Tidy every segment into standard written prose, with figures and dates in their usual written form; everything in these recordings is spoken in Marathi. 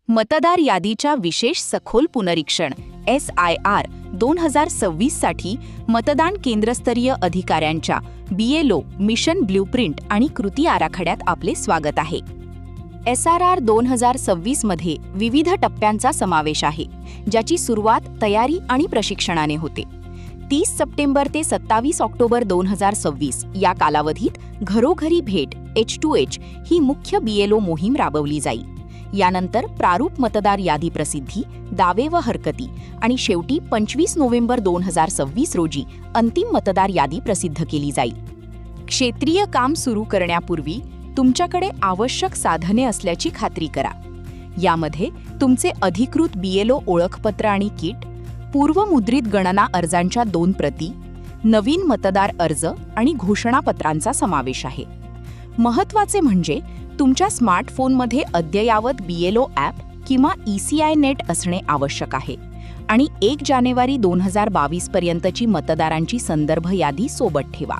मतदार यादीच्या विशेष सखोल पुनरीक्षण SIR 2026 साठी मतदान केंद्रस्तरीय अधिकाऱ्यांच्या BLO मिशन ब्ल्यूप्रिंट आणि कृती आराखड्यात आपले स्वागत आहे. SRR 2026 मध्ये विविध टप्प्यांचा समावेश आहे, ज्याची सुरुवात तयारी आणि प्रशिक्षणाने होते. 30 सप्टेंबर ते 27 ऑक्टोबर 2026 या कालावधीत घरोघरी भेट H2H ही मुख्य BLO मोहीम राबवली जाईल. यानंतर प्रारूप मतदार यादी प्रसिद्धी, दावे व हरकती आणि शेवटी 25 नोव्हेंबर 2026 रोजी अंतिम मतदार यादी प्रसिद्ध केली जाईल. क्षेत्रीय काम सुरू करण्यापूर्वी तुमच्याकडे आवश्यक साधने असल्याची खात्री करा. यामध्ये तुमचे अधिकृत BLO ओळखपत्र आणि किट, पूर्वमुद्रित गणना अर्जांच्या 2 प्रती, नवीन मतदार अर्ज आणि घोषणापत्रांचा समावेश आहे. महत्त्वाचे म्हणजे तुमच्या स्मार्टफोनमध्ये अद्ययावत BLO ॲप किंवा ECI नेट असणे आवश्यक आहे आणि 1 जानेवारी 2022 पर्यंतची मतदारांची संदर्भ यादी सोबत ठेवा.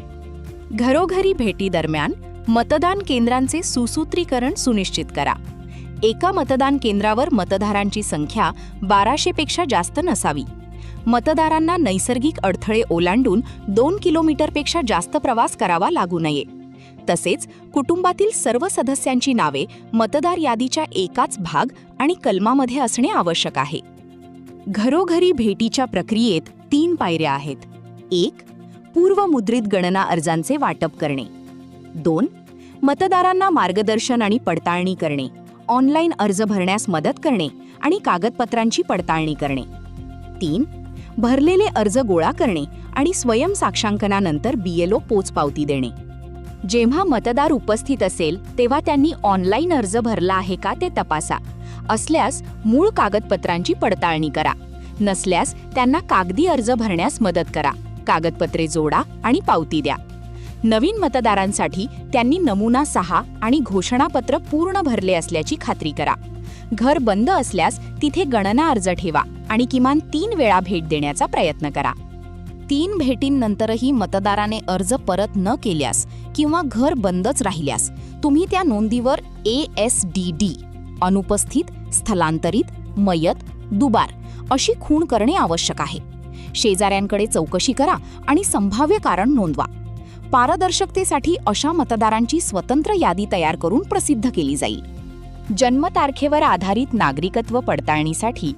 घरोघरी भेटीदरम्यान मतदान केंद्रांचे सुसूत्रीकरण सुनिश्चित करा. एका मतदान केंद्रावर मतदारांची संख्या 1200 पेक्षा जास्त नसावी. मतदारांना नैसर्गिक अडथळे ओलांडून 2 किलोमीटरपेक्षा जास्त प्रवास करावा लागू नये. तसेच कुटुंबातील सर्व सदस्यांची नावे मतदार यादीच्या एकाच भाग आणि कलमामध्ये असणे आवश्यक आहे. घरोघरी भेटीच्या प्रक्रियेत 3 पायऱ्या आहेत. 1. पूर्वमुद्रित गणना अर्जांचे वाटप करणे. 2. मतदारांना मार्गदर्शन आणि पडताळणी करणे, ऑनलाईन अर्ज भरण्यास मदत करणे आणि कागदपत्रांची पडताळणी करणे. 3. भरलेले अर्ज गोळा करणे आणि स्वयंसाक्षांकनानंतर BLO पोचपावती देणे. जेव्हा मतदार उपस्थित असेल तेव्हा त्यांनी ऑनलाईन अर्ज भरला आहे का ते तपासा. असल्यास मूळ कागदपत्रांची पडताळणी करा. नसल्यास त्यांना कागदी अर्ज भरण्यास मदत करा. कागदपत्रे जोडा आणि पावती द्या. नवीन मतदारांसाठी त्यांनी नमुना 6 आणि घोषणापत्र पूर्ण भरले असल्याची खात्री करा. घर बंद असल्यास तिथे गणना अर्ज ठेवा आणि किमान 3 वेळा भेट देण्याचा प्रयत्न करा. 3 भेटींनंतरही मतदाराने अर्ज परत न केल्यास किंवा घर बंदच राहिल्यास तुम्ही त्या नोंदीवर ASDD अनुपस्थित, स्थलांतरित, मयत, दुबार अशी खूण करणे आवश्यक आहे. शेजाऱ्यांकडे चौकशी करा आणि संभाव्य कारण नोंदवा. पारदर्शकतेसाठी अशा मतदारांची स्वतंत्र यादी तयार करून प्रसिद्ध केली जाईल. जन्मतारखेवर आधारित नागरिकत्व पडताळणीसाठी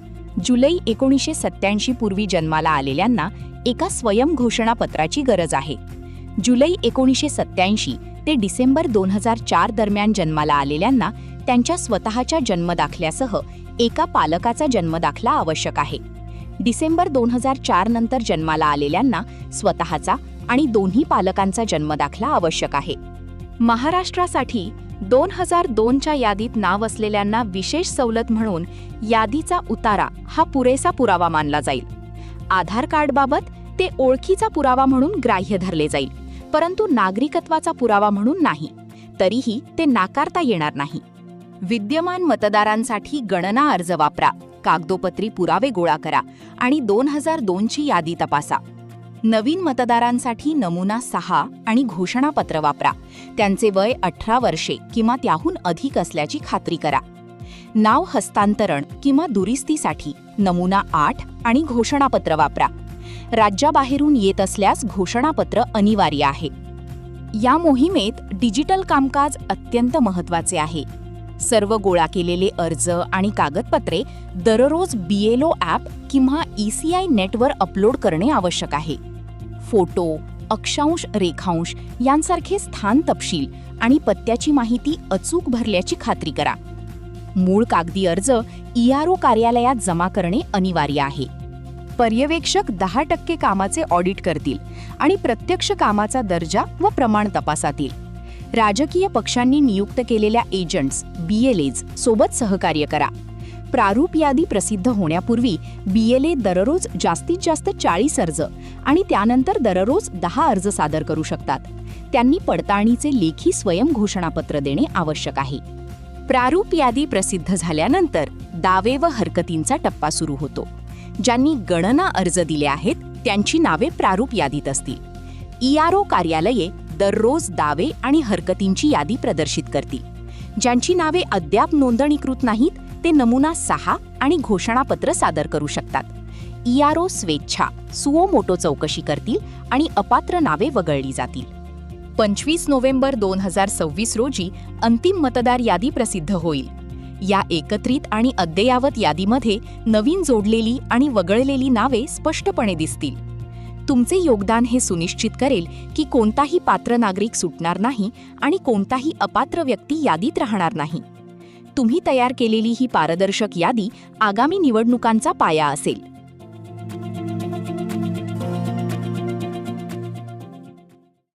जुलै 1987 पूर्वी जन्माला आलेल्यांना एका स्वयंघोषणापत्राची गरज आहे. जुलै 1987 ते डिसेंबर 2004 दरम्यान जन्माला आलेल्यांना त्यांच्या स्वतःच्या जन्मदाखल्यासह एका पालकाचा जन्मदाखला आवश्यक आहे. डिसेंबर 2004 नंतर जन्माला आलेल्यांना स्वतःचा आणि दोन्ही पालकांचा जन्मदाखला आवश्यक आहे. महाराष्ट्रासाठी 2002च्या यादीत नाव असलेल्यांना विशेष सवलत म्हणून यादीचा उतारा हा पुरेसा पुरावा मानला जाईल. आधार कार्डबाबत ते ओळखीचा पुरावा म्हणून ग्राह्य धरले जाईल, परंतु नागरिकत्वाचा पुरावा म्हणून नाही. तरीही ते नाकारता येणार नाही. विद्यमान मतदारांसाठी गणना अर्ज वापरा, कागदोपत्री पुरावे गोळा करा आणि 2002ची यादी तपासा. नवीन मतदारांसाठी नमुना 6 आणि घोषणापत्र वापरा. त्यांचे वय 18 वर्षे किंवा त्याहून अधिक असल्याची खात्री करा. नाव हस्तांतरण किंवा दुरुस्तीसाठी नमुना 8 आणि घोषणापत्र वापरा. राज्याबाहेरून येत असल्यास घोषणापत्र अनिवार्य आहे. या मोहिमेत डिजिटल कामकाज अत्यंत महत्त्वाचे आहे. सर्व गोळा केलेले अर्ज आणि कागदपत्रे दररोज BLO ॲप किंवा ECI नेटवर अपलोड करणे आवश्यक आहे. फोटो, अक्षांश, रेखांश यांसारखे स्थान तपशील आणि पत्त्याची माहिती अचूक भरल्याची खात्री करा. मूळ कागदी अर्ज ERO कार्यालयात जमा करणे अनिवार्य आहे. पर्यवेक्षक 10% कामाचे ऑडिट करतील आणि प्रत्यक्ष कामाचा दर्जा व प्रमाण तपासातील. राजकीय पक्षांनी नियुक्त केलेल्या एजंट्स BLAs सोबत सहकार्य करा. प्रारूप यादी प्रसिद्ध होण्यापूर्वी BLA दररोज जास्तीत जास्त 40 अर्ज आणि त्यानंतर दररोज 10 अर्ज सादर करू शकतात. त्यांनी पडताळणीचे लेखी स्वयंघोषणापत्र देणे आवश्यक आहे. प्रारूप यादी प्रसिद्ध झाल्यानंतर दावे व हरकतींचा टप्पा सुरू होतो. ज्यांनी गणना अर्ज दिले आहेत त्यांची नावे प्रारूप यादीत असतील. ERO कार्यालये दररोज दावे आणि हरकतींची यादी प्रदर्शित करतील. ज्यांची नावे अद्याप नोंदणीकृत नाहीत ते नमुना 6 आणि घोषणापत्र सादर करू शकतात. ERO स्वेच्छा सुओ मोटो चौकशी करतील आणि अपात्र नावे वगळली जातील. 25 नोव्हेंबर 2026 रोजी अंतिम मतदार यादी प्रसिद्ध होईल. या एकत्रित आणि अद्ययावत यादीमध्ये नवीन जोडलेली आणि वगळलेली नावे स्पष्टपणे दिसतील. तुमचे योगदान हे सुनिश्चित करेल की कोणताही पात्र नागरिक सुटणार नाही आणि कोणताही अपात्र व्यक्ती यादीत राहणार नाही. तुम्ही तयार केलेली ही पारदर्शक यादी आगामी निवडणुकांचा पाया असेल.